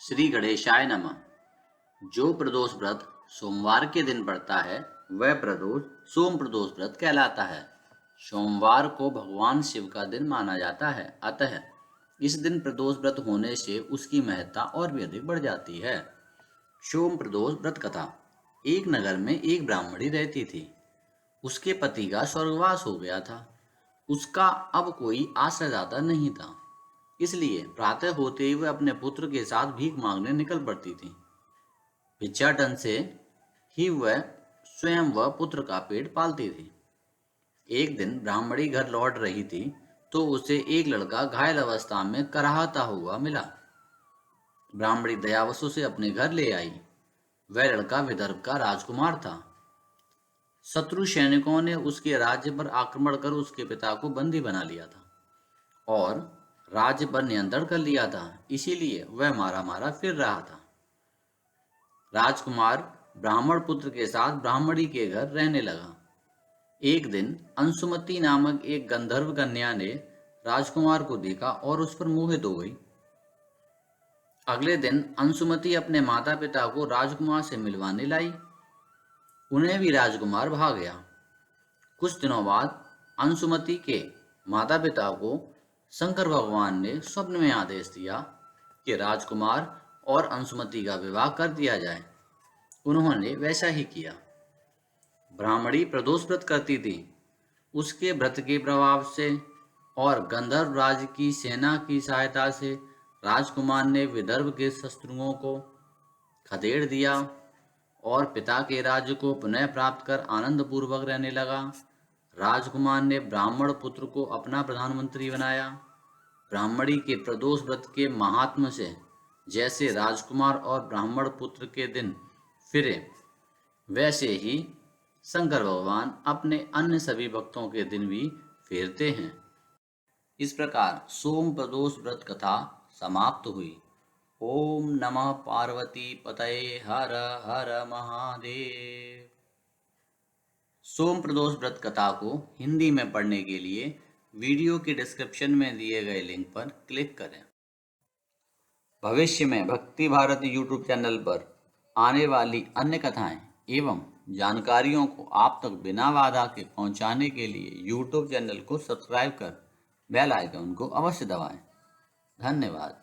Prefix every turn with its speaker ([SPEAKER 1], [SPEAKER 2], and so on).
[SPEAKER 1] श्री गणेशाय नमः। जो प्रदोष व्रत सोमवार के दिन पड़ता है वह प्रदोष सोम प्रदोष व्रत कहलाता है। सोमवार को भगवान शिव का दिन माना जाता है, अतः इस दिन प्रदोष व्रत होने से उसकी महत्ता और भी अधिक बढ़ जाती है। सोम प्रदोष व्रत कथा। एक नगर में एक ब्राह्मणी रहती थी। उसके पति का स्वर्गवास हो गया था। उसका अब कोई आश्रयदाता नहीं था, इसलिए प्रातः होते ही वह अपने पुत्र के साथ भीख मांगने निकल पड़ती थी। भिक्षाटन से ही वह स्वयं व पुत्र का पेट पालती थी। एक दिन ब्राह्मणी घर लौट रही थी तो उसे एक लड़का घायल अवस्था में कराहता हुआ मिला। ब्राह्मणी दयावशु से अपने घर ले आई। वह लड़का विदर्भ का राजकुमार था। शत्रु सैनिकों ने उसके राज्य पर आक्रमण कर उसके पिता को बंदी बना लिया था और राज्य पर नियंत्रण कर लिया था, इसीलिए वह मारा मारा फिर रहा था। राजकुमार ब्राह्मण पुत्र के साथ ब्राह्मणी के घर रहने लगा। एक दिन अंशुमति नामक एक गंधर्व कन्या ने राजकुमार को देखा और उस पर मोहित हो गई। अगले दिन अंशुमति अपने माता पिता को राजकुमार से मिलवाने लाई। उन्हें भी राजकुमार भा गया। कुछ दिनों बाद अंशुमति के माता पिता को शंकर भगवान ने स्वप्न में आदेश दिया कि राजकुमार और अंशुमति का विवाह कर दिया जाए। उन्होंने वैसा ही किया। ब्राह्मणी प्रदोष व्रत करती थी। उसके व्रत के प्रभाव से और गंधर्व राज की सेना की सहायता से राजकुमार ने विदर्भ के शत्रुओं को खदेड़ दिया और पिता के राज्य को पुनः प्राप्त कर आनंद पूर्वक रहने लगा। राजकुमार ने ब्राह्मण पुत्र को अपना प्रधानमंत्री बनाया। ब्राह्मणी के प्रदोष व्रत के महात्म्य से जैसे राजकुमार और ब्राह्मण पुत्र के दिन फिरे, वैसे ही शंकर भगवान अपने अन्य सभी भक्तों के दिन भी फेरते हैं। इस प्रकार सोम प्रदोष व्रत कथा समाप्त हुई। ओम नमः पार्वती पतये हर हर महादेव। सोम प्रदोष व्रत कथा को हिंदी में पढ़ने के लिए वीडियो के डिस्क्रिप्शन में दिए गए लिंक पर क्लिक करें। भविष्य में भक्ति भारती यूट्यूब चैनल पर आने वाली अन्य कथाएं एवं जानकारियों को आप तक बिना बाधा के पहुंचाने के लिए यूट्यूब चैनल को सब्सक्राइब कर बेल आइकन को अवश्य दबाएं। धन्यवाद।